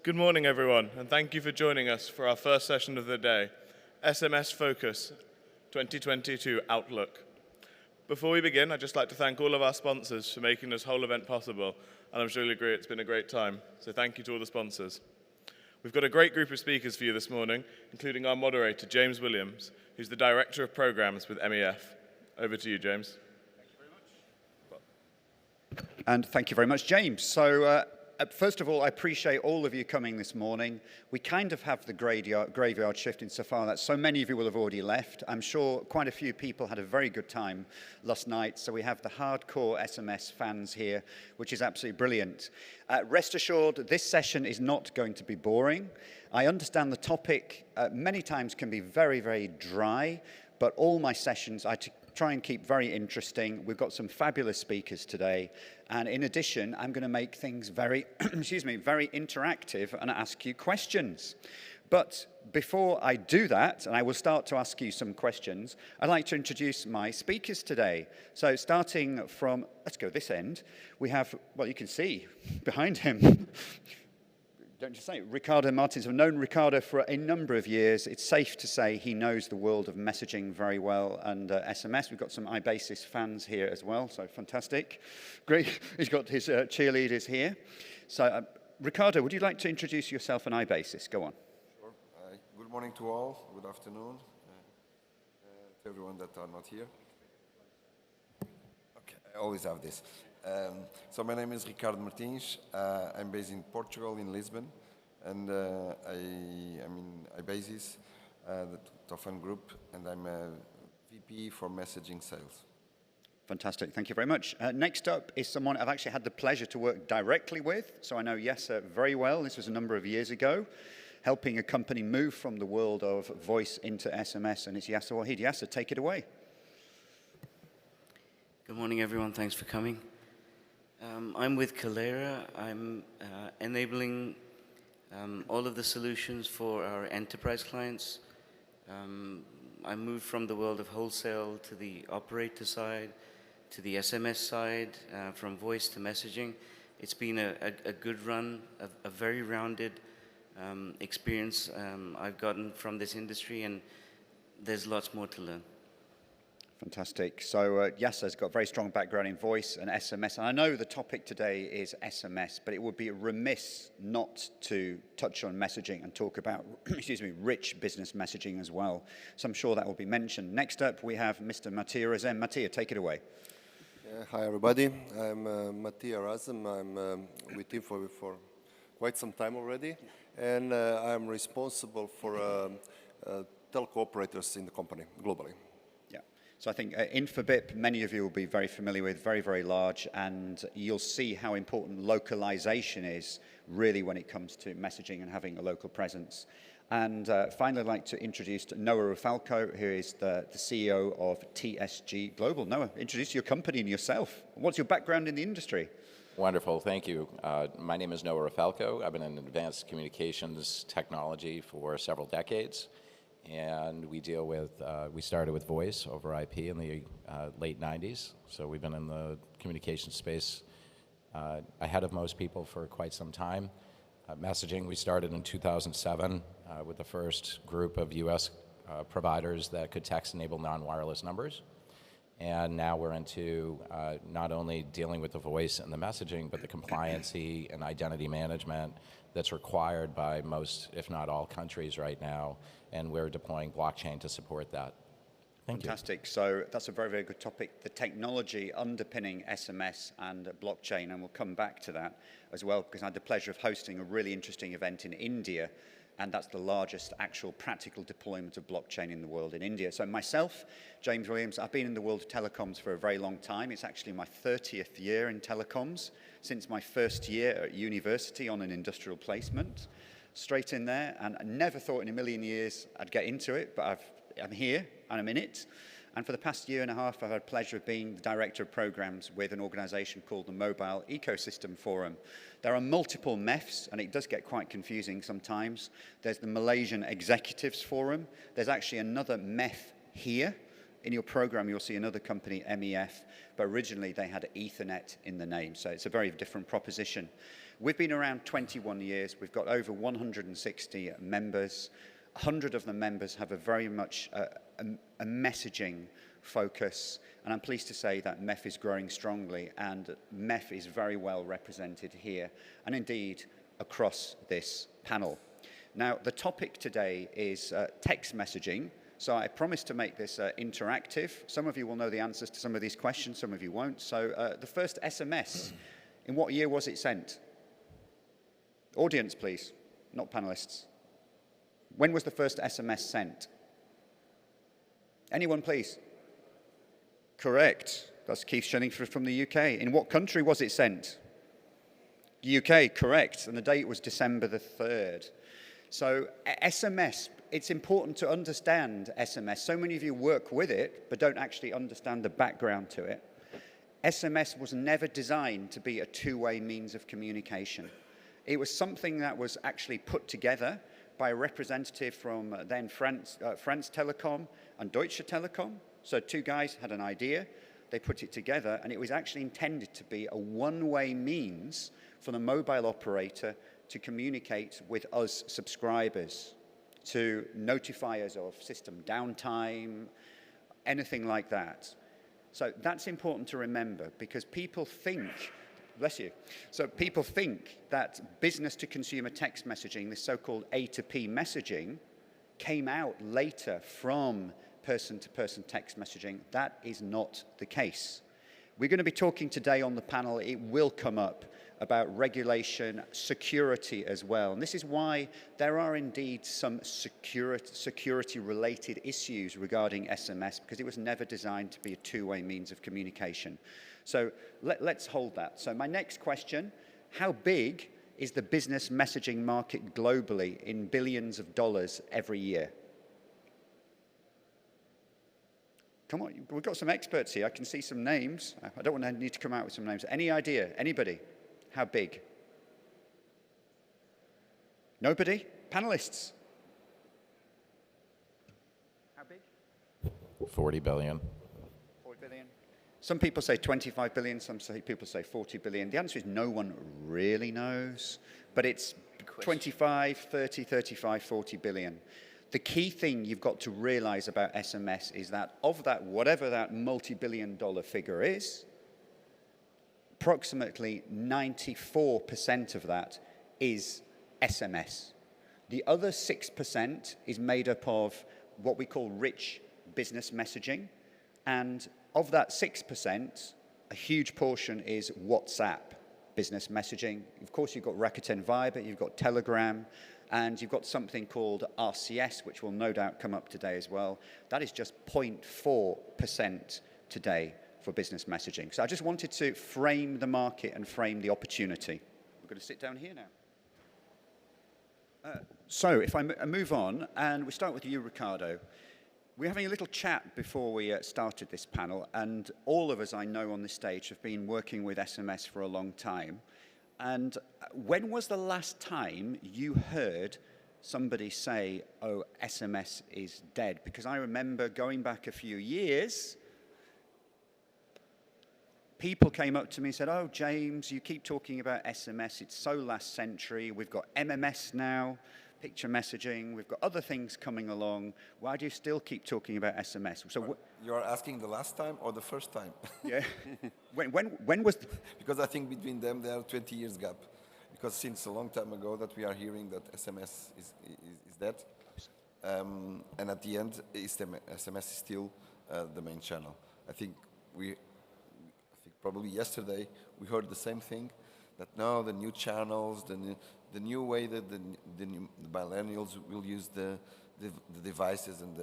Good morning, everyone, and thank you for joining us for our first session of the day, SMS Focus 2022 Outlook. Before we begin, I'd just like to thank all of our sponsors for making this whole event possible, and I'm sure you'll agree it's been a great time, so thank you to all the sponsors. We've got a great group of speakers for you this morning, including our moderator, James Williams, who's the Director of Programs with MEF. Over to you, James. Thank you very much. And thank you very much, James. So, first of all, I appreciate all of you coming this morning. We kind of have the graveyard shift insofar that so many of you will have already left. I'm sure quite a few people had a very good time last night. So we have the hardcore SMS fans here, which is absolutely brilliant. Rest assured, this session is not going to be boring. I understand the topic many times can be very, very dry, but all my sessions I try and keep very interesting. We've got some fabulous speakers today. And in addition, I'm going to make things very, very interactive and ask you questions. But before I do that, and I will start to ask you some questions, I'd like to introduce my speakers today. So starting from, let's go this end, we have, well, you can see behind him, don't you say, Ricardo Martins. I've known Ricardo for a number of years. It's safe to say he knows the world of messaging very well and SMS. We've got some iBasis fans here as well, so fantastic. Great. He's got his cheerleaders here. So, Ricardo, would you like to introduce yourself and iBasis? Go on. Sure. Good morning to all. Good afternoon to everyone that are not here. Okay, I always have this. So my name is Ricardo Martins. I'm based in Portugal, in Lisbon, and I'm in iBasis, the Tofan Group, and I'm a VP for messaging sales. Fantastic, thank you very much. Next up is someone I've actually had the pleasure to work directly with, so I know Yasser very well. This was a number of years ago, helping a company move from the world of voice into SMS, and it's Yasser Wahid. Yasser, take it away. Good morning, everyone. Thanks for coming. I'm with Kalera. I'm enabling all of the solutions for our enterprise clients. I moved from the world of wholesale to the operator side, to the SMS side, from voice to messaging. It's been a good run, a very rounded experience I've gotten from this industry, and there's lots more to learn. Fantastic. So Yasser's got a very strong background in voice and SMS. And I know the topic today is SMS, but it would be remiss not to touch on messaging and talk about, rich business messaging as well. So I'm sure that will be mentioned. Next up, we have Mr. Mattia Razem. Mattia, take it away. Hi, everybody. I'm Mattia Razem. I'm with Info for quite some time already. And I'm responsible for telco operators in the company globally. So I think Infobip, many of you will be very familiar with, very, very large, and you'll see how important localization is really when it comes to messaging and having a local presence. And finally, I'd like to introduce Noah Rafalco, who is the CEO of TSG Global. Noah, introduce your company and yourself. What's your background in the industry? Wonderful, thank you. My name is Noah Rafalco. I've been in advanced communications technology for several decades. And we deal with, we started with voice over IP in the late 90s. So we've been in the communication space ahead of most people for quite some time. Messaging, we started in 2007 with the first group of US providers that could text-enable non-wireless numbers. And now we're into not only dealing with the voice and the messaging, but the compliancy and identity management that's required by most, if not all, countries right now. And we're deploying blockchain to support that. Thank you. Fantastic. So that's a very, very good topic, the technology underpinning SMS and blockchain, and we'll come back to that as well, because I had the pleasure of hosting a really interesting event in India, and that's the largest actual practical deployment of blockchain in the world in India. So myself, James Williams, I've been in the world of telecoms for a very long time. It's actually my 30th year in telecoms, since my first year at university on an industrial placement. Straight in there, and I never thought in a million years I'd get into it, but I'm here and I'm in it. And for the past year and a half, I've had the pleasure of being the director of programs with an organization called the Mobile Ecosystem Forum. There are multiple MEFs, and it does get quite confusing sometimes. There's the Malaysian Executives Forum. There's actually another MEF here. In your program, you'll see another company, MEF, but originally they had Ethernet in the name, so it's a very different proposition. We've been around 21 years. We've got over 160 members. 100 of the members have a very much a messaging focus, and I'm pleased to say that MEF is growing strongly, and MEF is very well represented here, and indeed across this panel. Now, the topic today is text messaging, so I promised to make this interactive. Some of you will know the answers to some of these questions, some of you won't. So the first SMS, in what year was it sent? Audience, please, not panelists. When was the first SMS sent? Anyone, please? Correct. That's Keith Shenningford from the UK. In what country was it sent? UK, correct. And the date was December the 3rd. So SMS, it's important to understand SMS. So many of you work with it, but don't actually understand the background to it. SMS was never designed to be a two-way means of communication. It was something that was actually put together by a representative from then France Telecom and Deutsche Telekom. So two guys had an idea, they put it together, and it was actually intended to be a one-way means for the mobile operator to communicate with us subscribers, to notify us of system downtime, anything like that. So that's important to remember, because people think, bless you, so people think that business-to-consumer text messaging, this so-called A2P messaging, came out later from person-to-person text messaging. That is not the case. We're going to be talking today on the panel, it will come up, about regulation, security as well. And this is why there are indeed some security-related issues regarding SMS, because it was never designed to be a two-way means of communication. So let's hold that. So my next question, how big is the business messaging market globally in billions of dollars every year? Come on, we've got some experts here. I can see some names. I don't want to need to come out with some names. Any idea? Anybody? How big? Nobody? Panelists? How big? 40 billion. 40 billion. Some people say 25 billion, people say 40 billion. The answer is no one really knows, but it's 25, 30, 35, 40 billion. The key thing you've got to realize about SMS is that of that, whatever that multi-billion-dollar figure is, approximately 94% of that is SMS. The other 6% is made up of what we call rich business messaging, and of that 6%, a huge portion is WhatsApp business messaging. Of course, you've got Rakuten Viber, you've got Telegram, and you've got something called RCS, which will no doubt come up today as well. That is just 0.4% today for business messaging. So I just wanted to frame the market and frame the opportunity. We're going to sit down here now. So if I move on, and we start with you, Ricardo. We're having a little chat before we started this panel, and all of us I know on this stage have been working with SMS for a long time. And when was the last time you heard somebody say, oh, SMS is dead? Because I remember going back a few years, people came up to me and said, oh, James, you keep talking about SMS. It's so last century. We've got MMS now, picture messaging. We've got other things coming along. Why do you still keep talking about SMS? So you're asking the last time or the first time? Yeah. when was... Because I think between them there are 20 years gap. Because since a long time ago that we are hearing that SMS is dead. And at the end, SMS is still the main channel. I think probably yesterday we heard the same thing, that now the new channels, the new way that the millennials will use the devices and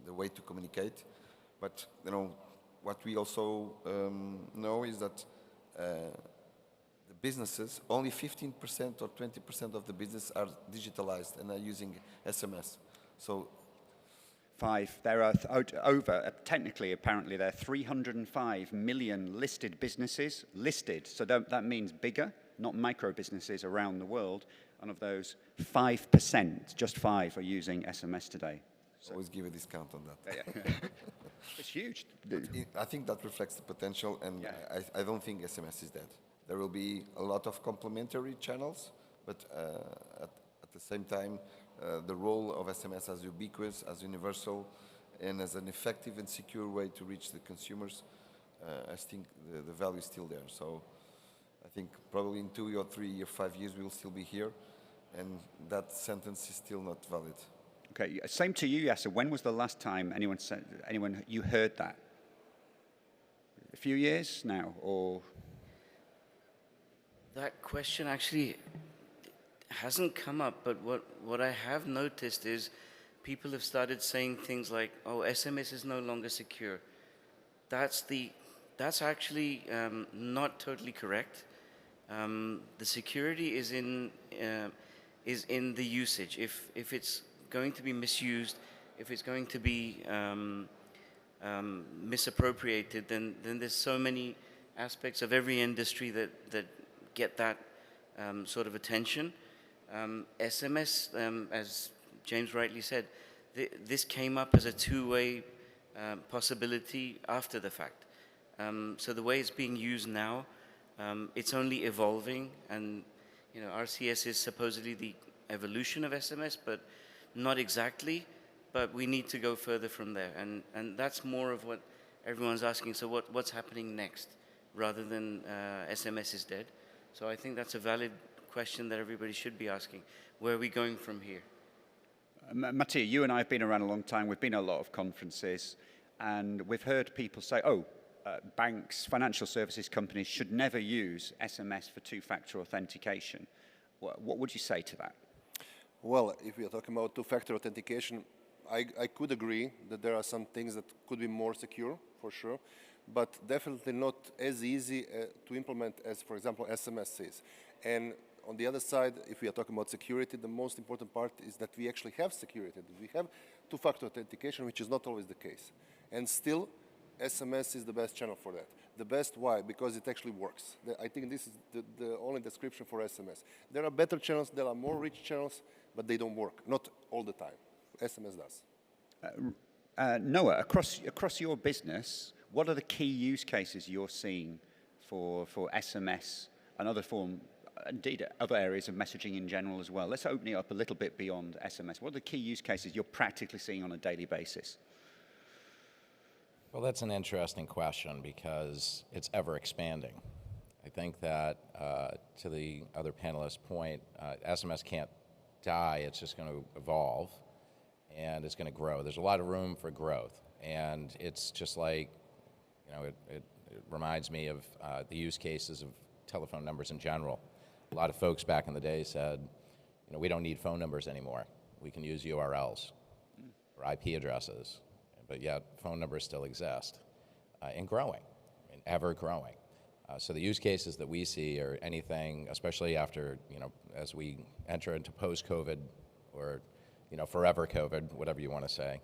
the way to communicate. But you know what we also know is that the businesses, only 15% or 20% of the business are digitalized and are using SMS. So there are over, technically, apparently, there are 305 million listed businesses, so that means bigger, not micro businesses around the world, and of those, 5%, just 5, are using SMS today. So always give a discount on that. Yeah. It's huge. I think that reflects the potential, and yeah. I don't think SMS is dead. There will be a lot of complementary channels, but at the same time, the role of SMS as ubiquitous, as universal, and as an effective and secure way to reach the consumers, I think the value is still there. So I think probably in 2 or 3 or 5 years we will still be here, and that sentence is still not valid. Okay, same to you, Yasser. When was the last time anyone you heard that? A few years now, or? That question actually hasn't come up, but what I have noticed is people have started saying things like, "Oh, SMS is no longer secure." That's actually not totally correct. The security is in the usage. If it's going to be misused, if it's going to be misappropriated, then there's so many aspects of every industry that get that sort of attention. SMS, as James rightly said, this came up as a two-way possibility after the fact. So the way it's being used now, it's only evolving, and RCS is supposedly the evolution of SMS, but not exactly. But we need to go further from there, and that's more of what everyone's asking. So what's happening next, rather than SMS is dead? So I think that's a valid question that everybody should be asking. Where are we going from here? Mattia, you and I have been around a long time. We've been at a lot of conferences, and we've heard people say, banks, financial services companies should never use SMS for two-factor authentication. What would you say to that? Well, if we are talking about two-factor authentication, I could agree that there are some things that could be more secure, for sure, but definitely not as easy to implement as, for example, SMS is. And on the other side, if we are talking about security, the most important part is that we actually have security. We have two-factor authentication, which is not always the case. And still, SMS is the best channel for that. The best, why? Because it actually works. I think this is the only description for SMS. There are better channels, there are more rich channels, but they don't work, not all the time. SMS does. Noah, across your business, what are the key use cases you're seeing for SMS and indeed other areas of messaging in general as well? Let's open it up a little bit beyond SMS. What are the key use cases you're practically seeing on a daily basis? Well, that's an interesting question because it's ever expanding. I think that to the other panelists' point, SMS can't die, it's just going to evolve and it's going to grow. There's a lot of room for growth, and it's just like, it reminds me of the use cases of telephone numbers in general. A lot of folks back in the day said, we don't need phone numbers anymore. We can use URLs or IP addresses, but yet phone numbers still exist and growing, and ever growing. So the use cases that we see are anything, especially after, as we enter into post-COVID or, forever COVID, whatever you want to say.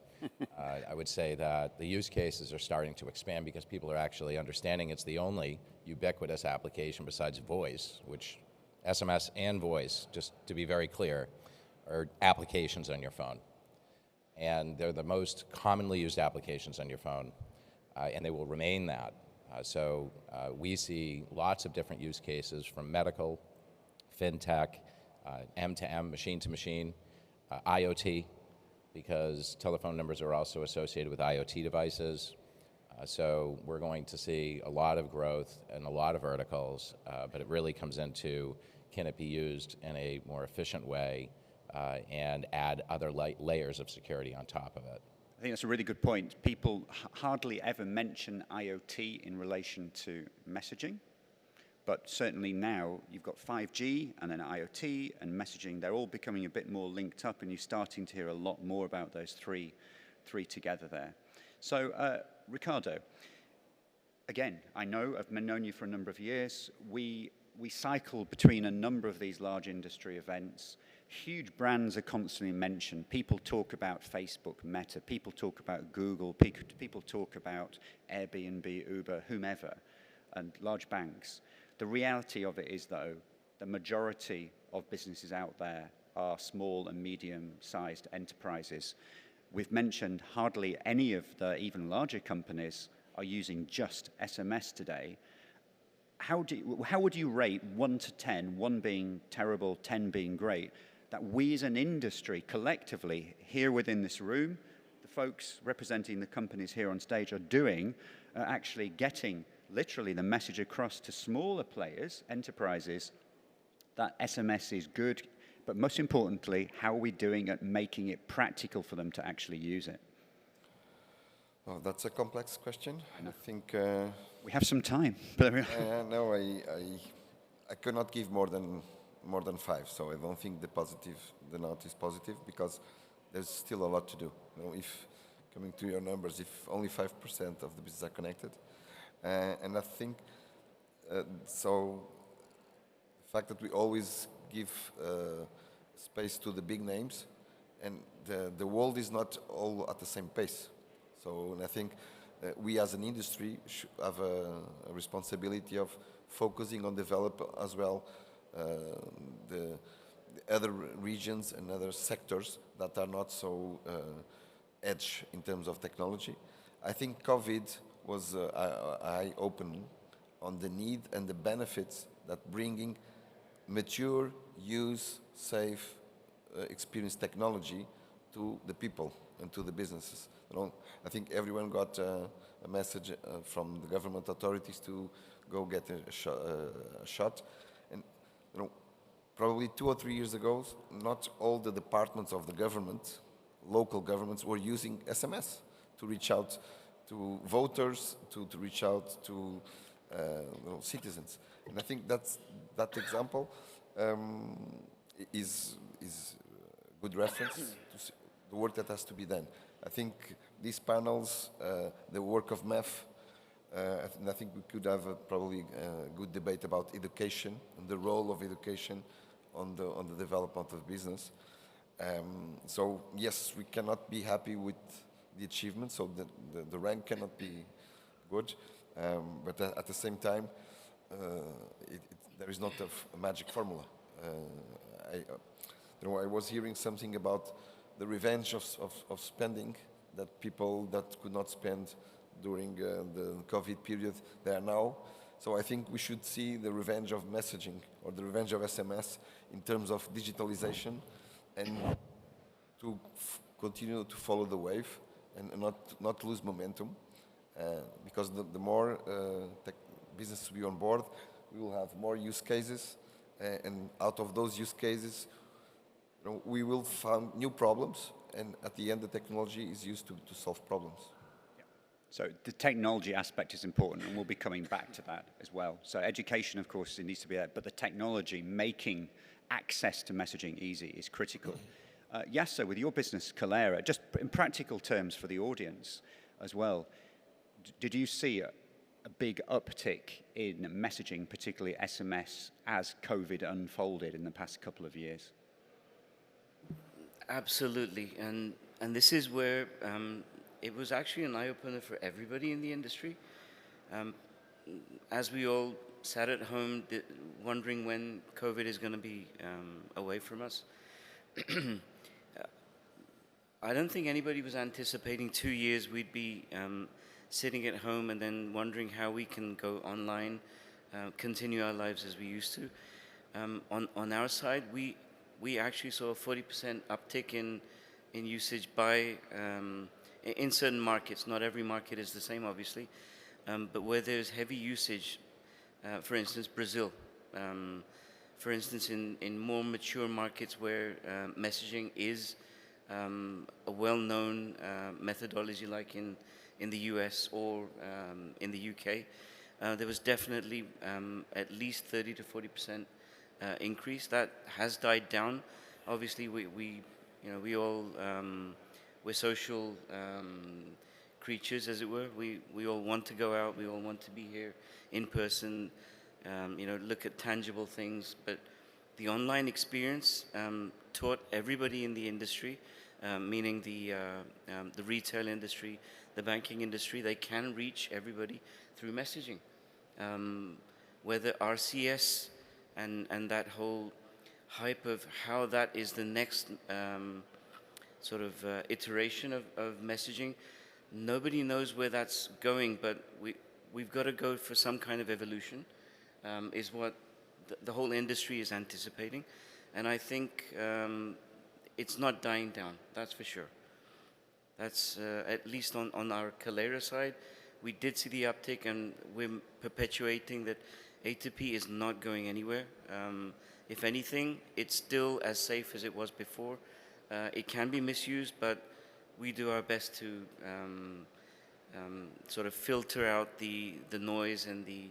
I would say that the use cases are starting to expand because people are actually understanding it's the only ubiquitous application besides voice, which SMS and voice, just to be very clear, are applications on your phone. And they're the most commonly used applications on your phone, and they will remain that. So we see lots of different use cases from medical, fintech, M2M, machine-to-machine, IoT, because telephone numbers are also associated with IoT devices. So we're going to see a lot of growth in a lot of verticals, but it really comes into, can it be used in a more efficient way and add other layers of security on top of it. I think that's a really good point. People hardly ever mention IoT in relation to messaging, but certainly now you've got 5G and then IoT and messaging. They're all becoming a bit more linked up, and you're starting to hear a lot more about those three together there. So, Ricardo, again, I've known you for a number of years. We cycle between a number of these large industry events. Huge brands are constantly mentioned. People talk about Facebook, Meta. People talk about Google. People talk about Airbnb, Uber, whomever, and large banks. The reality of it is, though, the majority of businesses out there are small and medium-sized enterprises. We've mentioned hardly any of the even larger companies are using just SMS today. how would you rate 1 to 10, 1 being terrible, 10 being great, that we as an industry collectively here within this room, the folks representing the companies here on stage are doing, actually getting literally the message across to smaller players, enterprises, that SMS is good, but most importantly, how are we doing at making it practical for them to actually use it? Oh, that's a complex question. I think we have some time. But no, I cannot give more than 5. So I don't think the note is positive, because there's still a lot to do. You know, if coming to your numbers, if only 5% of the business are connected, and I think so. The fact that we always give space to the big names, and the world is not all at the same pace. So, and I think we as an industry should have a responsibility of focusing on develop as well the other regions and other sectors that are not so edge in terms of technology. I think COVID was eye-opening on the need and the benefits that bringing mature, use, safe, experienced technology to the people and to the businesses. You know, I think everyone got a message from the government authorities to go get a shot. And you know, probably 2 or 3 years ago, not all the departments of the government, local governments, were using SMS to reach out to voters, to reach out to citizens. And I think that example is a good reference to the work that has to be done. I think these panels, the work of MEF, and I think we could have probably a good debate about education and the role of education on the development of business. So yes, we cannot be happy with the achievement, so the rank cannot be good, but at the same time, there is not a magic formula. I was hearing something about the revenge of spending, that people that could not spend during the COVID period, they are now. So I think we should see the revenge of messaging, or the revenge of SMS, in terms of digitalization, and to continue to follow the wave and not lose momentum, because the more business will be on board, we will have more use cases, and out of those use cases, we will find new problems, and at the end, the technology is used to solve problems. So the technology aspect is important, and we'll be coming back to that as well. So education, of course, it needs to be there, but the technology making access to messaging easy is critical. Yasso, with your business, Calera, just in practical terms for the audience as well, did you see a big uptick in messaging, particularly SMS, as COVID unfolded in the past couple of years? Absolutely, and this is where it was actually an eye-opener for everybody in the industry. As we all sat at home wondering when COVID is going to be away from us, I don't think anybody was anticipating 2 years we'd be sitting at home and then wondering how we can go online, continue our lives as we used to. On our side, we actually saw a 40% uptick in usage by in certain markets. Not every market is the same, obviously, but where there's heavy usage, for instance, Brazil. For instance, in more mature markets where messaging is a well-known methodology, like in the US or in the UK, there was definitely at least 30 to 40% increase. That has died down. Obviously, we all we're social creatures, as it were. We all want to go out. We all want to be here in person. Look at tangible things. But the online experience taught everybody in the industry, meaning the retail industry, the banking industry, they can reach everybody through messaging. Whether RCS and that whole hype of how that is the next sort of iteration of messaging, nobody knows where that's going, but we've got to go for some kind of evolution. is what the whole industry is anticipating. And I think it's not dying down, that's for sure. That's at least on our Calera side. We did see the uptick, and we're perpetuating that A2P is not going anywhere. If anything, it's still as safe as it was before. It can be misused, but we do our best to sort of filter out the noise and the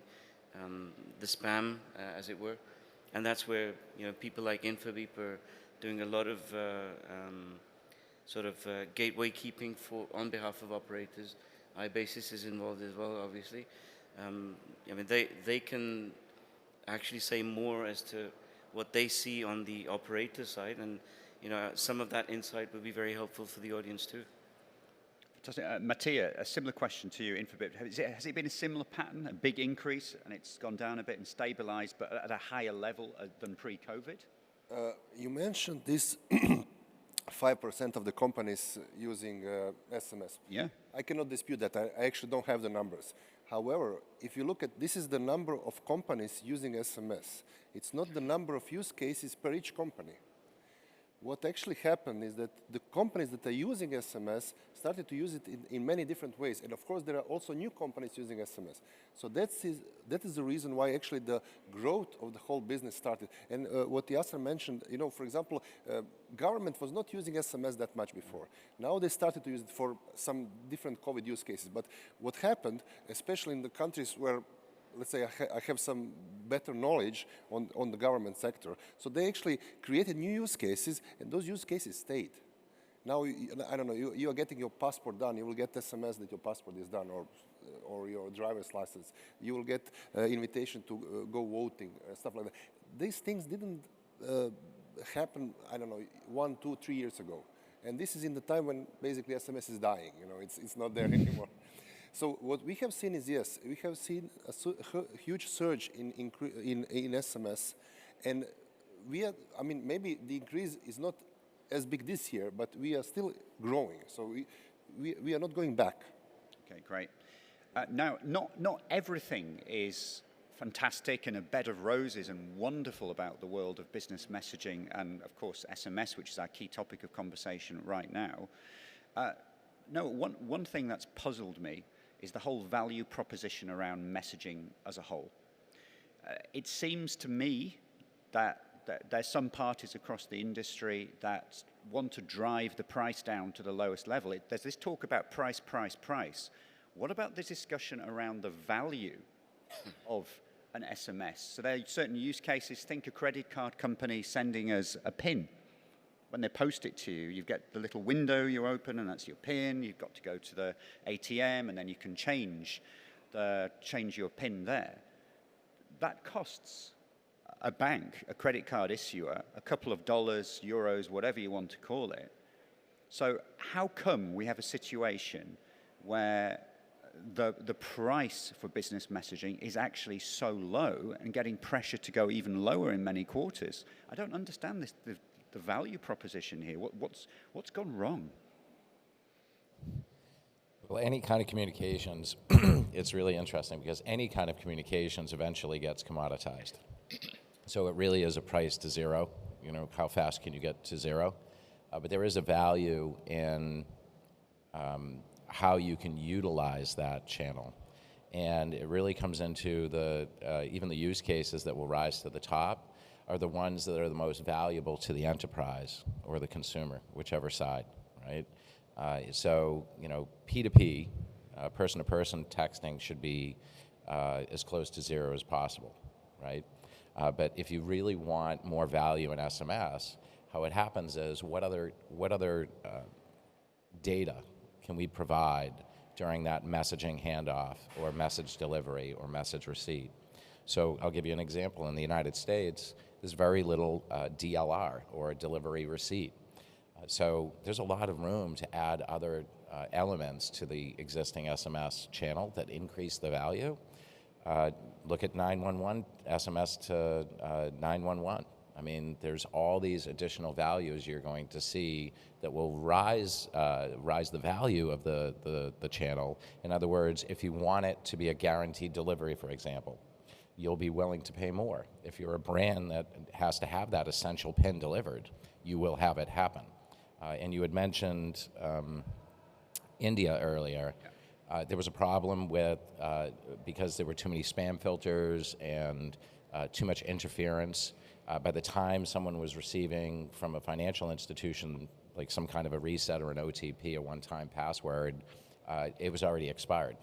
spam, as it were. And that's where people like Infobeep are doing a lot of gateway keeping on behalf of operators. iBasis is involved as well, obviously. They can actually say more as to what they see on the operator side, and some of that insight would be very helpful for the audience too. Fantastic. Mattia, a similar question to you, Infobip. Has it been a similar pattern, a big increase, and it's gone down a bit and stabilized, but at a higher level than pre-COVID? You mentioned this 5% of the companies using SMS. Yeah. I cannot dispute that. I actually don't have the numbers. However, if you look at, this is the number of companies using SMS. It's not the number of use cases per each company. What actually happened is that the companies that are using SMS started to use it in many different ways. And of course, there are also new companies using SMS. So that is the reason why actually the growth of the whole business started. And what Yasser mentioned, for example, government was not using SMS that much before. Now they started to use it for some different COVID use cases. But what happened, especially in the countries where, let's say, I have some better knowledge on the government sector. So they actually created new use cases, and those use cases stayed. Now, I don't know, you are getting your passport done. You will get SMS that your passport is done, or your driver's license. You will get invitation to go voting, stuff like that. These things didn't happen, I don't know, 1, 2, 3 years ago. And this is in the time when basically SMS is dying. It's not there anymore. So what we have seen is, yes, we have seen a huge surge in SMS, and maybe the increase is not as big this year, but we are still growing. So we are not going back. Okay, great. Now, not everything is fantastic and a bed of roses and wonderful about the world of business messaging and, of course, SMS, which is our key topic of conversation right now. No, one thing that's puzzled me is the whole value proposition around messaging as a whole. It seems to me that there's some parties across the industry that want to drive the price down to the lowest level. There's this talk about price, price, price. What about this discussion around the value of an SMS? So there are certain use cases. Think a credit card company sending us a PIN. When they post it to you, you get the little window you open, and that's your PIN. You've got to go to the ATM, and then you can change your PIN there. That costs a bank, a credit card issuer, a couple of dollars, euros, whatever you want to call it. So how come we have a situation where the price for business messaging is actually so low and getting pressure to go even lower in many quarters? I don't understand this. The value proposition here. What's gone wrong? Well, any kind of communications, it's really interesting because any kind of communications eventually gets commoditized. So it really is a price to zero. How fast can you get to zero? But there is a value in how you can utilize that channel. And it really comes into even the use cases that will rise to the top are the ones that are the most valuable to the enterprise or the consumer, whichever side, right? So, P2P, person-to-person texting should be as close to zero as possible, right? But if you really want more value in SMS, how it happens is what other data can we provide during that messaging handoff or message delivery or message receipt? So I'll give you an example. In the United States, there's very little DLR, or delivery receipt. So there's a lot of room to add other elements to the existing SMS channel that increase the value. Look at 911, SMS to 911. I mean, there's all these additional values you're going to see that will rise the value of the channel. In other words, if you want it to be a guaranteed delivery, for example, you'll be willing to pay more. If you're a brand that has to have that essential PIN delivered, you will have it happen. And you had mentioned India earlier. There was a problem with, because there were too many spam filters and too much interference, by the time someone was receiving from a financial institution like some kind of a reset or an OTP, a one-time password, it was already expired.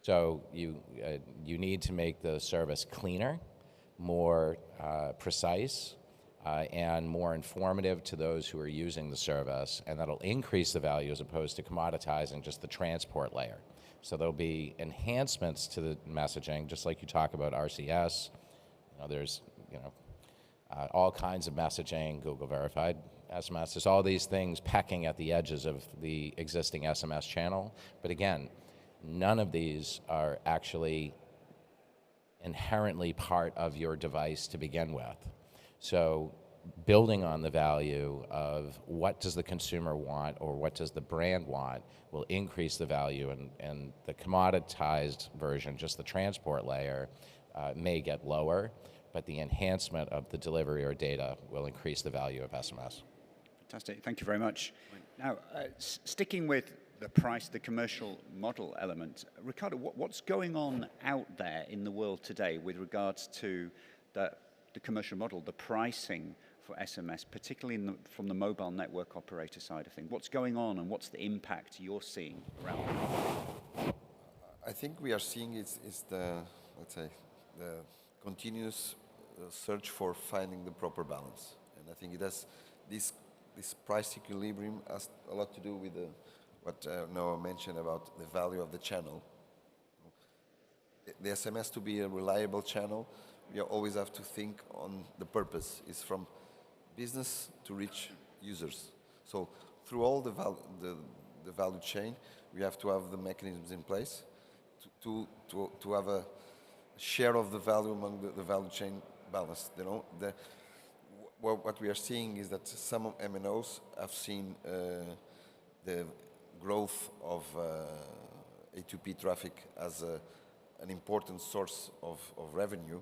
So you need to make the service cleaner, more precise, and more informative to those who are using the service, and that'll increase the value as opposed to commoditizing just the transport layer. So there'll be enhancements to the messaging, just like you talk about RCS. There's all kinds of messaging, Google verified SMS. There's all these things pecking at the edges of the existing SMS channel. But again, none of these are actually inherently part of your device to begin with. So building on the value of what does the consumer want or what does the brand want will increase the value, and the commoditized version, just the transport layer, may get lower, but the enhancement of the delivery or data will increase the value of SMS. Fantastic, thank you very much. Now, sticking with the price, the commercial model element, Ricardo, what's going on out there in the world today with regards to the commercial model, the pricing for SMS, particularly from the mobile network operator side of things? What's going on and what's the impact you're seeing around that? I think we are seeing is the, let's say, the continuous search for finding the proper balance. And I think it has this price equilibrium has a lot to do with what Noah mentioned about the value of the channel. The SMS to be a reliable channel, we always have to think on the purpose. It's from business to reach users. So through all the value chain, we have to have the mechanisms in place to have a share of the value among the value chain balance. What we are seeing is that some MNOs have seen the growth of A2P traffic as an important source of revenue,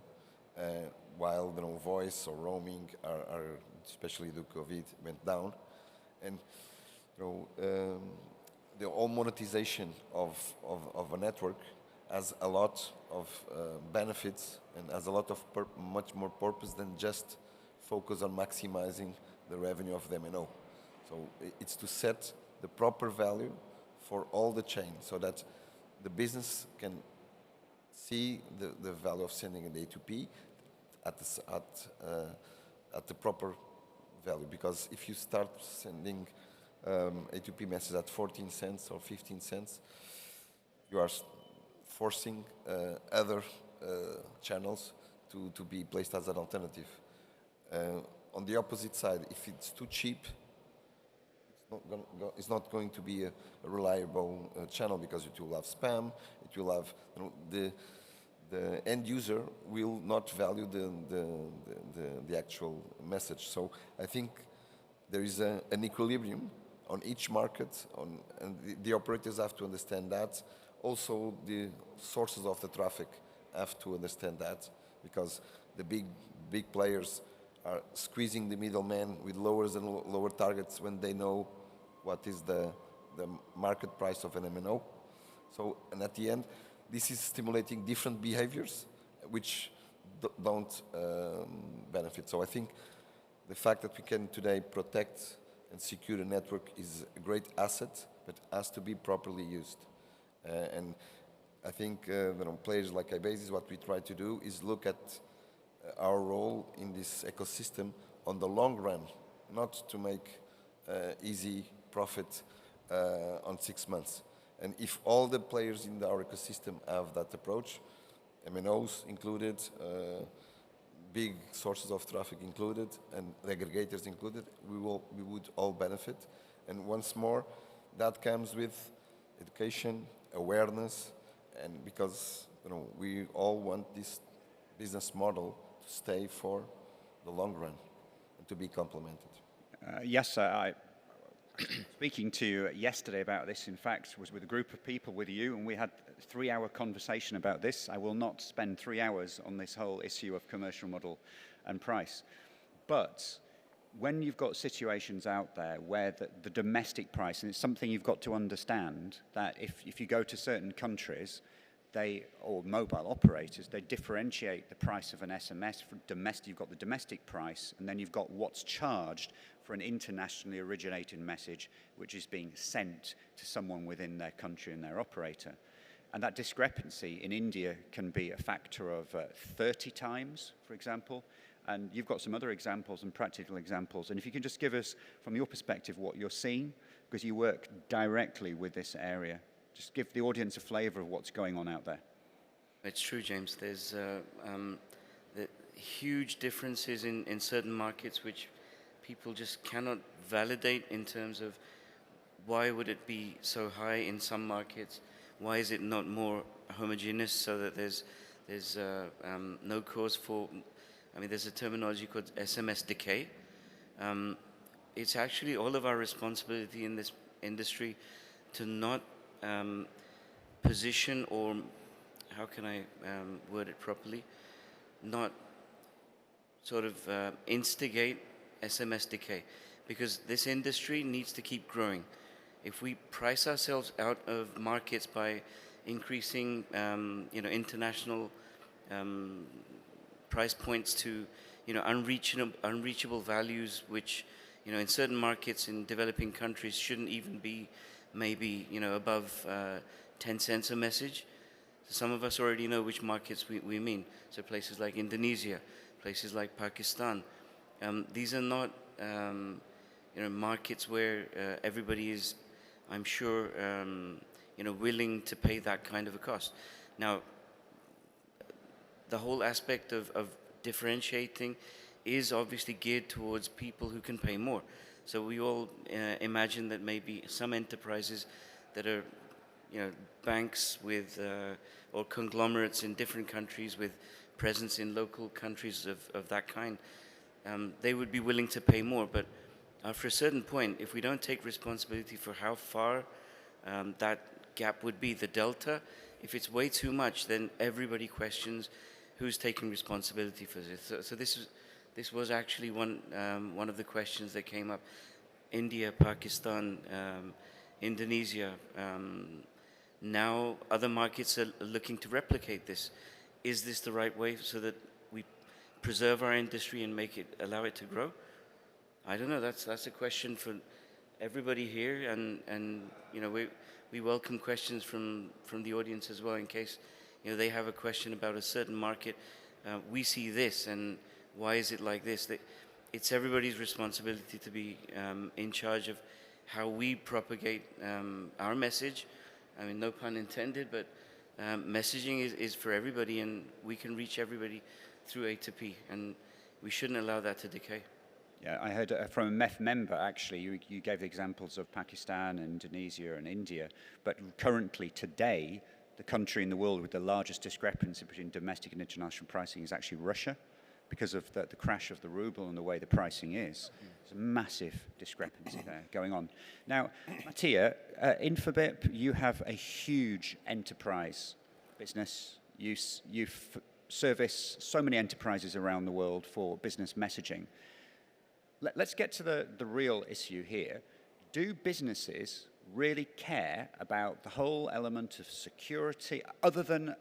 while voice or roaming are especially the COVID went down, and the whole monetization of a network has a lot of benefits and has a lot of much more purpose than just focus on maximizing the revenue of the MNO. So it's to set the proper value for all the chain so that the business can see the value of sending an A2P at the proper value. Because if you start sending A2P message at 14 cents or 15 cents, you are forcing other channels to be placed as an alternative. On the opposite side, if it's too cheap, it's not going to be a reliable channel, because it will have spam, it will have the end user will not value the actual message. So I think there is an equilibrium on each market, and the operators have to understand that. Also, the sources of the traffic have to understand that, because the big players are squeezing the middleman with lower and lower targets when they know what is the market price of an MNO. So, and at the end, this is stimulating different behaviors which don't benefit. So I think the fact that we can today protect and secure a network is a great asset, but has to be properly used. And I think players like iBasis, what we try to do is look at our role in this ecosystem on the long run, not to make easy profit on 6 months. And if all the players in our ecosystem have that approach, MNOs included, big sources of traffic included, and aggregators included, we would all benefit. And once more, that comes with education, awareness, and because we all want this business model to stay for the long run and to be complemented. Yes, I speaking to you yesterday about this, in fact, was with a group of people with you, and we had a 3-hour conversation about this. I will not spend 3 hours on this whole issue of commercial model and price. But when you've got situations out there where the domestic price, and it's something you've got to understand, that if you go to certain countries, or mobile operators, they differentiate the price of an SMS. For domestic, you've got the domestic price, and then you've got what's charged for an internationally originated message, which is being sent to someone within their country and their operator. And that discrepancy in India can be a factor of 30 times, for example. And you've got some other examples and practical examples. And if you can just give us, from your perspective, what you're seeing, because you work directly with this area. Just give the audience a flavor of what's going on out there. It's true, James. There's the huge differences in certain markets which people just cannot validate in terms of why would it be so high in some markets? Why is it not more homogeneous so that there's no cause for, I mean, there's a terminology called SMS Decay. It's actually all of our responsibility in this industry to not position, or how can I word it properly, not sort of instigate SMS decay, because this industry needs to keep growing. If we price ourselves out of markets by increasing international price points to unreachable values, which in certain markets in developing countries shouldn't even be maybe above 10 cents a message. So some of us already know which markets we mean. So places like Indonesia, places like Pakistan. These are not markets where everybody is, I'm sure, willing to pay that kind of a cost. Now, the whole aspect of differentiating is obviously geared towards people who can pay more. So we all imagine that maybe some enterprises that are, banks with or conglomerates in different countries with presence in local countries of that kind, they would be willing to pay more. But after a certain point, if we don't take responsibility for how far that gap would be, the delta, if it's way too much, then everybody questions who's taking responsibility for this. So this was actually one of the questions that came up. India, Pakistan, Indonesia. Now other markets are looking to replicate this. Is this the right way so that we preserve our industry and allow it to grow? I don't know. That's a question for everybody here, and we welcome questions from the audience as well in case they have a question about a certain market. We see this, and why is it like this? It's everybody's responsibility to be in charge of how we propagate our message. I mean, no pun intended, but messaging is for everybody, and we can reach everybody through A2P, and we shouldn't allow that to decay. Yeah, I heard from a MEF member, actually, you gave the examples of Pakistan, Indonesia, and India, but currently, today, the country in the world with the largest discrepancy between domestic and international pricing is actually Russia, because of the crash of the ruble and the way the pricing is. There's a massive discrepancy there going on. Now, Mattia, Infobip, you have a huge enterprise business. You service so many enterprises around the world for business messaging. Let's get to the real issue here. Do businesses really care about the whole element of security, other than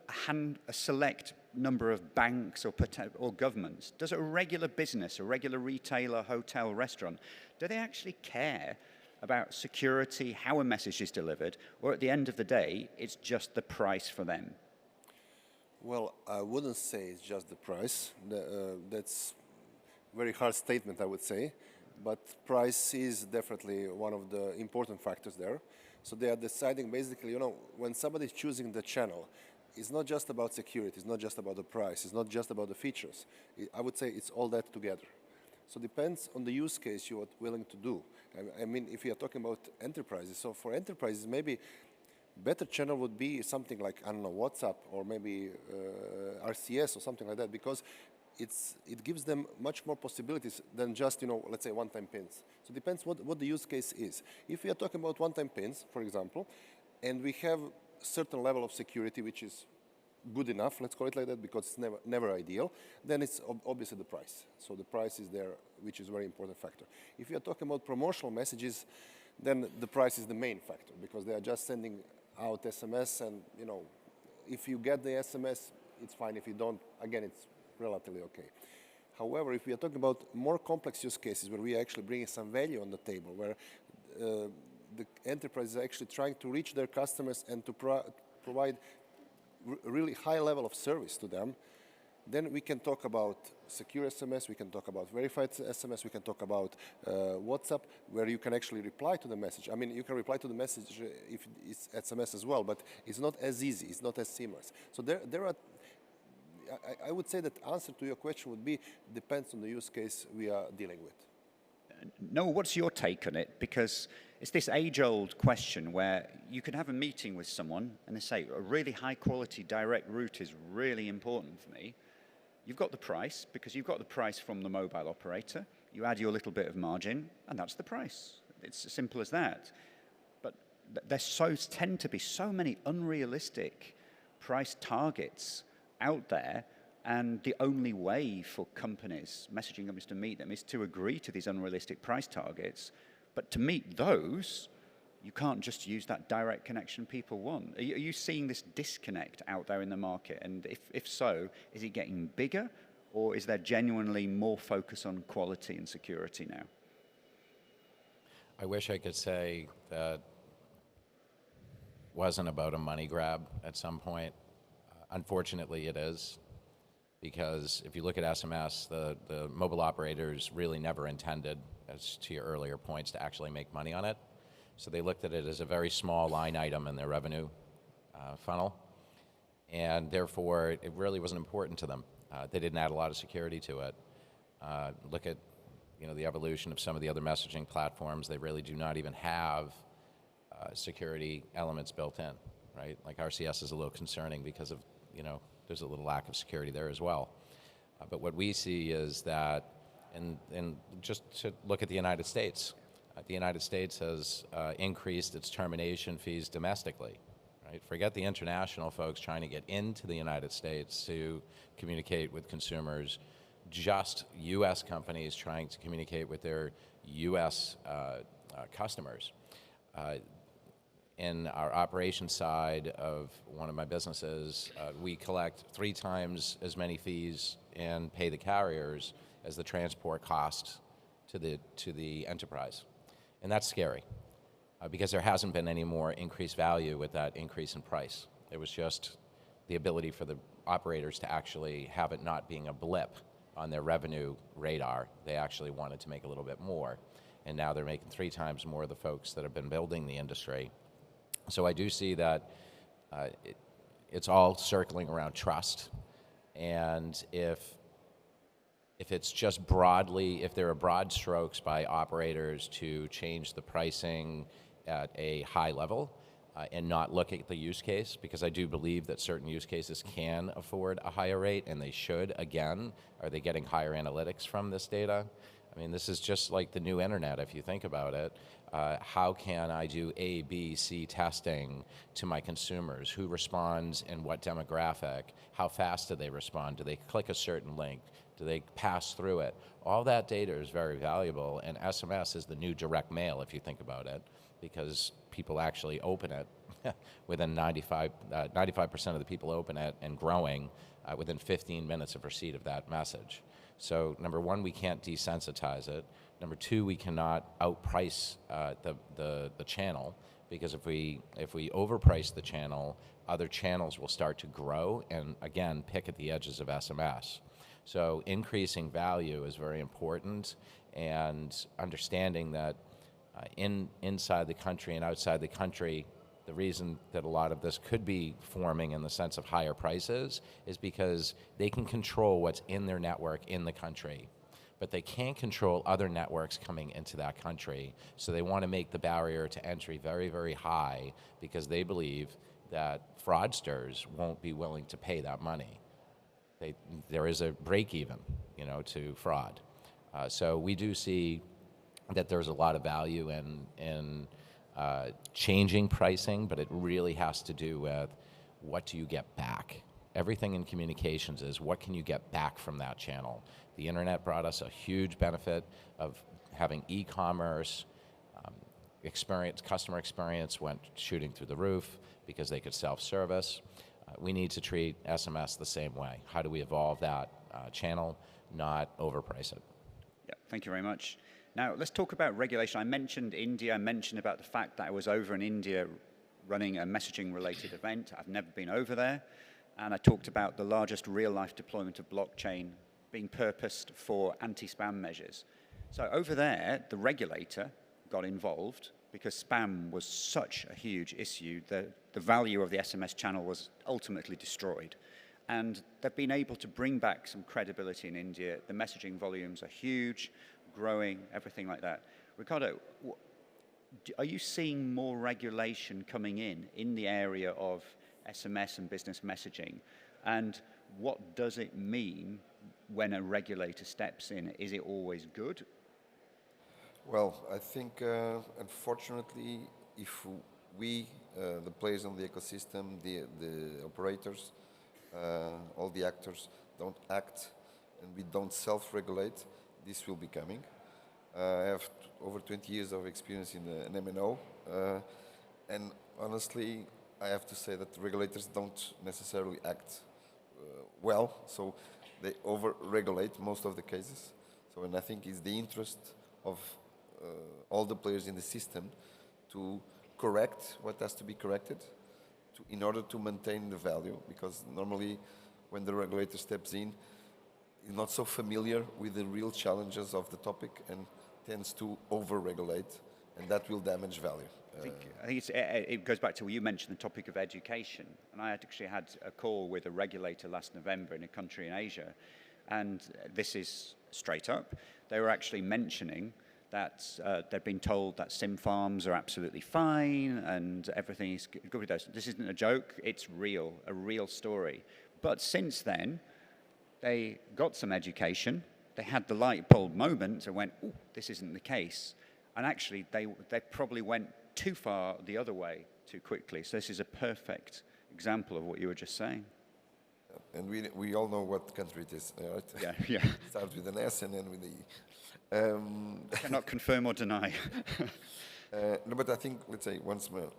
a select number of banks or governments? Does a regular business, a regular retailer, hotel, restaurant, do they actually care about security, how a message is delivered, or at the end of the day, it's just the price for them? Well, I wouldn't say it's just the price. That's a very hard statement, I would say. But price is definitely one of the important factors there. So they are deciding basically, when somebody's choosing the channel, it's not just about security, it's not just about the price, it's not just about the features. I would say it's all that together. So it depends on the use case you are willing to do. I mean, if you are talking about enterprises, so for enterprises, maybe better channel would be something like, I don't know, WhatsApp or maybe RCS or something like that, because it gives them much more possibilities than just, let's say one-time pins. So it depends what the use case is. If we are talking about one-time pins, for example, and we have certain level of security which is good enough, let's call it like that, because it's never ideal, then it's obviously the price. So the price is there, which is a very important factor. If you are talking about promotional messages, then the price is the main factor, because they are just sending out SMS, and if you get the SMS, it's fine. If you don't, again, it's relatively okay. However, if we are talking about more complex use cases where we are actually bringing some value on the table, where the enterprise is actually trying to reach their customers and to provide really high level of service to them, then we can talk about secure SMS, we can talk about verified SMS, we can talk about WhatsApp, where you can actually reply to the message. I mean, you can reply to the message if it's SMS as well, but it's not as easy, it's not as seamless. So there are, I would say that answer to your question would be, depends on the use case we are dealing with. Noah, what's your take on it? Because it's this age-old question where you can have a meeting with someone and they say, a really high-quality direct route is really important for me. You've got the price, because you've got the price from the mobile operator. You add your little bit of margin, and that's the price. It's as simple as that. But there tend to be so many unrealistic price targets out there, and the only way for companies, messaging companies, to meet them is to agree to these unrealistic price targets. But to meet those, you can't just use that direct connection people want. Are you seeing this disconnect out there in the market? And if so, is it getting bigger, or is there genuinely more focus on quality and security now? I wish I could say that wasn't about a money grab at some point. Unfortunately, it is, because if you look at SMS, the mobile operators really never intended, as to your earlier points, to actually make money on it. So they looked at it as a very small line item in their revenue funnel, and therefore it really wasn't important to them. They didn't add a lot of security to it. Look at the evolution of some of the other messaging platforms. They really do not even have security elements built in, right? Like RCS is a little concerning because of there's a little lack of security there as well. But what we see is that, and just to look at the United States, the United States has increased its termination fees domestically, right? Forget the international folks trying to get into the United States to communicate with consumers. Just U.S. companies trying to communicate with their U.S. Customers. In our operations side of one of my businesses, we collect 3 times as many fees and pay the carriers as the transport cost to the enterprise. And that's scary, because there hasn't been any more increased value with that increase in price. It was just the ability for the operators to actually have it not being a blip on their revenue radar. They actually wanted to make a little bit more. And now they're making 3 times more of the folks that have been building the industry. So I do see that it's all circling around trust. And if it's just broadly, if there are broad strokes by operators to change the pricing at a high level and not look at the use case, because I do believe that certain use cases can afford a higher rate, and they should. Again, are they getting higher analytics from this data? I mean, this is just like the new internet, if you think about it. How can I do A, B, C testing to my consumers? Who responds in what demographic? How fast do they respond? Do they click a certain link? Do they pass through it? All that data is very valuable, and SMS is the new direct mail, if you think about it, because people actually open it within 95% of the people open it, and growing within 15 minutes of receipt of that message. So number one, we can't desensitize it. Number two, we cannot outprice the channel, because if we overprice the channel, other channels will start to grow and, again, pick at the edges of SMS. So increasing value is very important, and understanding that inside the country and outside the country, the reason that a lot of this could be forming in the sense of higher prices is because they can control what's in their network in the country, but they can't control other networks coming into that country. So they want to make the barrier to entry very, very high, because they believe that fraudsters won't be willing to pay that money. there is a break even, to fraud. So we do see that there's a lot of value in changing pricing, but it really has to do with what do you get back. Everything in communications is what can you get back from that channel. The internet brought us a huge benefit of having e-commerce, customer experience went shooting through the roof because they could self-service. We need to treat SMS the same way. How do we evolve that channel, not overprice it? Yeah, thank you very much. Now, let's talk about regulation. I mentioned India. I mentioned about the fact that I was over in India running a messaging-related event. I've never been over there. And I talked about the largest real-life deployment of blockchain being purposed for anti-spam measures. So over there, the regulator got involved because spam was such a huge issue that the value of the SMS channel was ultimately destroyed. And they've been able to bring back some credibility in India. The messaging volumes are huge, growing, everything like that. Ricardo, are you seeing more regulation coming in the area of SMS and business messaging? And what does it mean when a regulator steps in? Is it always good? Well, I think, unfortunately, if we, the players in the ecosystem, the operators, all the actors, don't act and we don't self-regulate, this will be coming. I have over 20 years of experience in an MNO, and honestly, I have to say that the regulators don't necessarily act well, so they over-regulate most of the cases. So, and I think it's the interest of all the players in the system to correct what has to be corrected in order to maintain the value, because normally when the regulator steps in, he's not so familiar with the real challenges of the topic and tends to over-regulate, and that will damage value. I think it goes back to what you mentioned, the topic of education. And I actually had a call with a regulator last November in a country in Asia, and this is straight up. They were actually mentioning that they've been told that SIM farms are absolutely fine and everything is good with those. This isn't a joke, it's real, a real story. But since then, they got some education, they had the light bulb moment and went, oh, this isn't the case. And actually, they probably went too far the other way too quickly. So this is a perfect example of what you were just saying. And we all know what country it is, right? Yeah, yeah. It starts with an S and then with the E. Cannot confirm or deny. No, but I think, let's say, once more,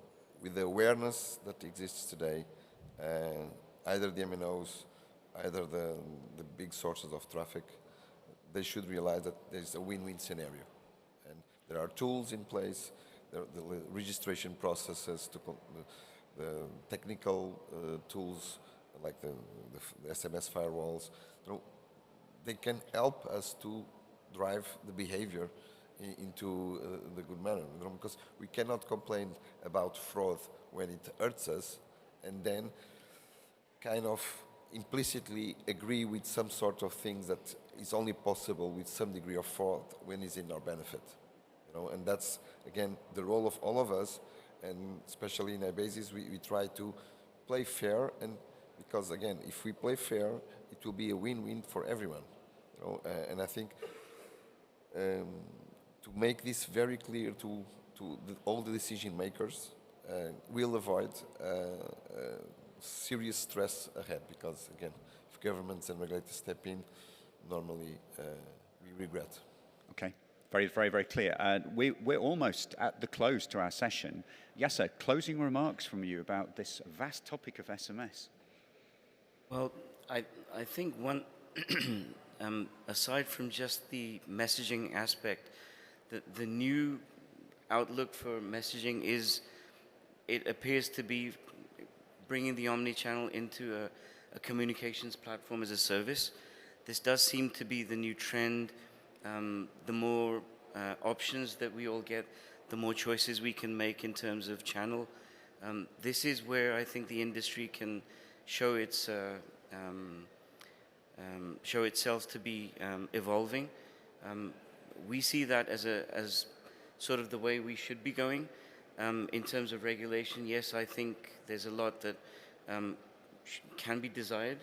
with the awareness that exists today, either the MNOs, either the big sources of traffic, they should realize that there's a win-win scenario. And there are tools in place, the registration processes, the technical tools, like the SMS firewalls, they can help us to drive the behavior into the good manner. Because we cannot complain about fraud when it hurts us and then kind of implicitly agree with some sort of things that is only possible with some degree of fraud when it's in our benefit. And that's, again, the role of all of us, and especially in iBasis, we try to play fair, and because, again, if we play fair, it will be a win-win for everyone. And I think to make this very clear to all the decision makers, we'll avoid serious stress ahead, because, again, if governments and regulators step in, normally we regret. Okay. Very, very, very clear. We're almost at the close to our session. Yasser, closing remarks from you about this vast topic of SMS. Well, I think one, aside from just the messaging aspect, the new outlook for messaging is, it appears to be bringing the omni-channel into a communications platform as a service. This does seem to be the new trend. The more options that we all get, the more choices we can make in terms of channel. This is where I think the industry can show its show itself to be evolving. We see that as sort of the way we should be going. In terms of regulation, yes, I think there's a lot that can be desired.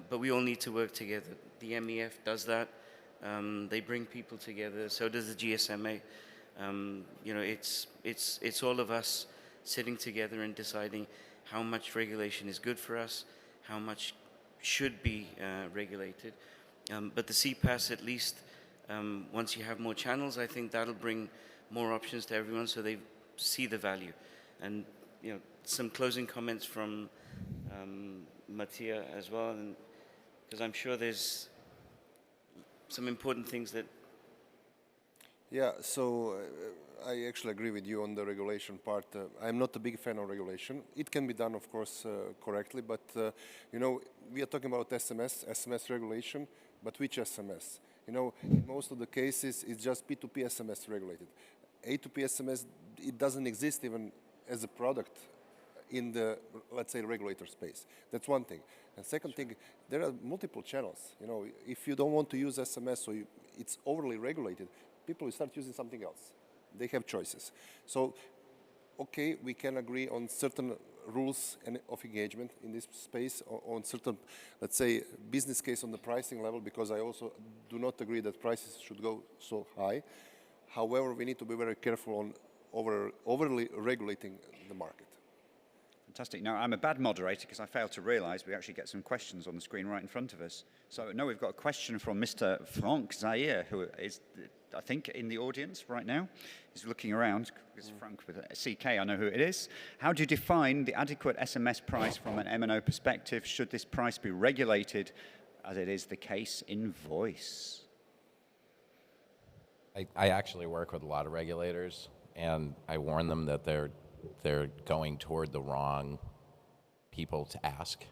but we all need to work together. The MEF does that. They bring people together. So does the GSMA. You know, it's all of us sitting together and deciding how much regulation is good for us, how much should be regulated. But the CPAS, at least, once you have more channels, I think that'll bring more options to everyone, so they see the value. And you know, some closing comments from Mattia as well, because I'm sure there's some important things that. Yeah, so I actually agree with you on the regulation part. I'm not a big fan of regulation. It can be done, of course, correctly, but you know, we are talking about SMS regulation, but which SMS? You know, in most of the cases, it's just P2P SMS regulated. A2P SMS, it doesn't exist even as a product in the, let's say, regulator space. That's one thing. And second thing, there are multiple channels. You know, if you don't want to use SMS or it's overly regulated, people will start using something else. They have choices. So, okay, we can agree on certain rules of engagement in this space, on certain, let's say, business case on the pricing level, because I also do not agree that prices should go so high. However, we need to be very careful on overly regulating the market. Fantastic. Now, I'm a bad moderator because I failed to realize we actually get some questions on the screen right in front of us. So, no, we've got a question from Mr. Frank Zaire, who is, I think, in the audience right now. He's looking around. It's Frank with a CK, I know who it is. How do you define the adequate SMS price from an M&O perspective? Should this price be regulated, as it is the case in voice? I actually work with a lot of regulators, and I warn them that they're going toward the wrong people to ask.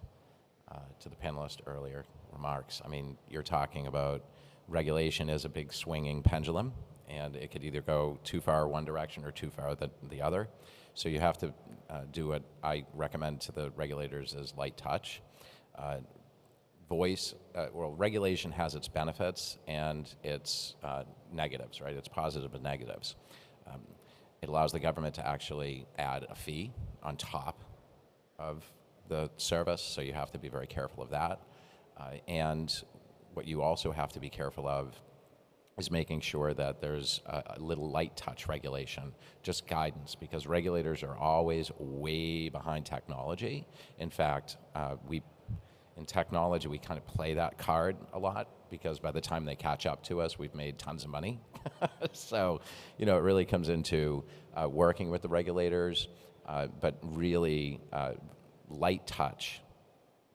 To the panelist earlier remarks, I mean, you're talking about regulation is a big swinging pendulum, and it could either go too far one direction or too far the other. So you have to do what I recommend to the regulators is light touch. Regulation has its benefits and its negatives, right? It's positive and negatives. It allows the government to actually add a fee on top of the service, so you have to be very careful of that. And what you also have to be careful of is making sure that there's a little light touch regulation, just guidance, because regulators are always way behind technology. In fact, in technology, we kind of play that card a lot, because by the time they catch up to us, we've made tons of money. So, you know, it really comes into working with the regulators, but really light touch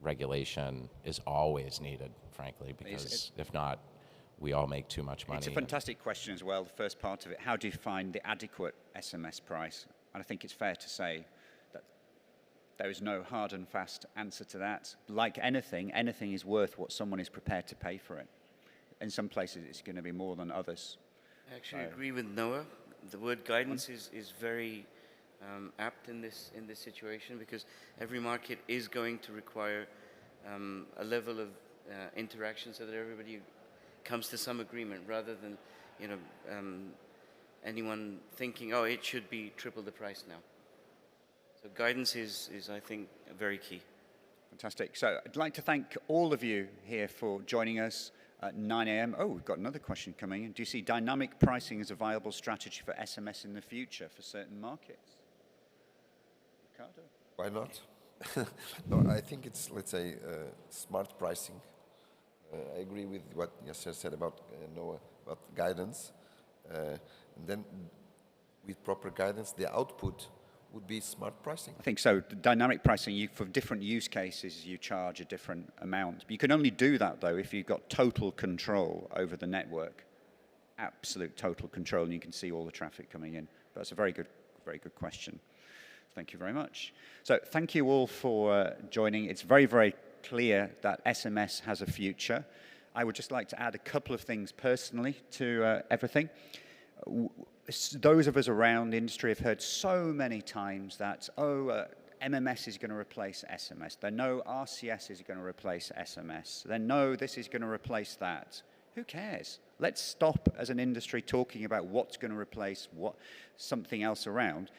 regulation is always needed, frankly, because if not, we all make too much money. It's a fantastic question as well, the first part of it. How do you find the adequate SMS price? And I think it's fair to say that there is no hard and fast answer to that. Like anything is worth what someone is prepared to pay for it. In some places, it's going to be more than others. I actually agree with Noah. The word guidance is very apt in this situation, because every market is going to require a level of interaction so that everybody comes to some agreement, rather than, you know, anyone thinking, oh, it should be triple the price now. So guidance is I think, very key. Fantastic. So I'd like to thank all of you here for joining us at 9 a.m. Oh, we've got another question coming in. Do you see dynamic pricing as a viable strategy for SMS in the future for certain markets? Ricardo? Why not? No, I think it's, let's say, smart pricing. I agree with what Yasser said about Noah, about guidance. And then with proper guidance, the output would be smart pricing. I think so. The dynamic pricing, for different use cases, you charge a different amount. But you can only do that, though, if you've got total control over the network. Absolute total control, and you can see all the traffic coming in. But that's a very good question. Thank you very much. So thank you all for joining. It's very, very clear that SMS has a future. I would just like to add a couple of things personally to everything. Those of us around the industry have heard so many times that, MMS is going to replace SMS. They know RCS is going to replace SMS. They know this is going to replace that. Who cares? Let's stop as an industry talking about what's going to replace something else around.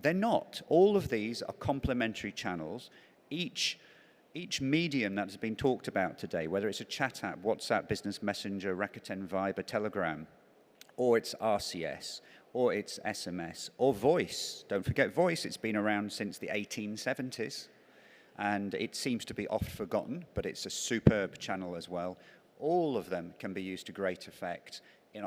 They're not. All of these are complementary channels. Each each medium that has been talked about today, whether it's a chat app, WhatsApp, Business Messenger, Rakuten, Viber, Telegram, or it's RCS, or it's SMS, or voice. Don't forget voice, it's been around since the 1870s, and it seems to be oft forgotten, but it's a superb channel as well. All of them can be used to great effect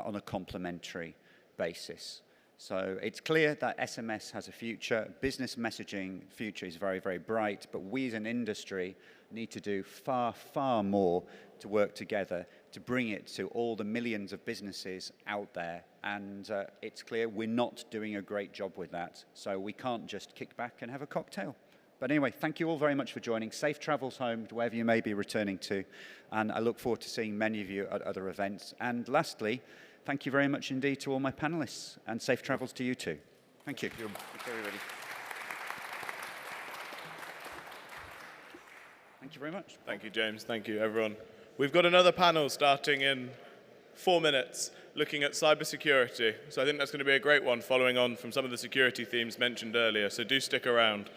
on a complementary basis. So it's clear that SMS has a future. Business messaging future is very, very bright, but we as an industry need to do far, far more to work together to bring it to all the millions of businesses out there. And it's clear we're not doing a great job with that. So we can't just kick back and have a cocktail. But anyway, thank you all very much for joining. Safe travels home to wherever you may be returning to. And I look forward to seeing many of you at other events. And lastly, thank you very much indeed to all my panelists, and safe travels to you too. Thank you. Thank you. Thank you, everybody. Thank you very much. Thank you, James. Thank you, everyone. We've got another panel starting in 4 minutes looking at cybersecurity. So I think that's going to be a great one following on from some of the security themes mentioned earlier. So do stick around.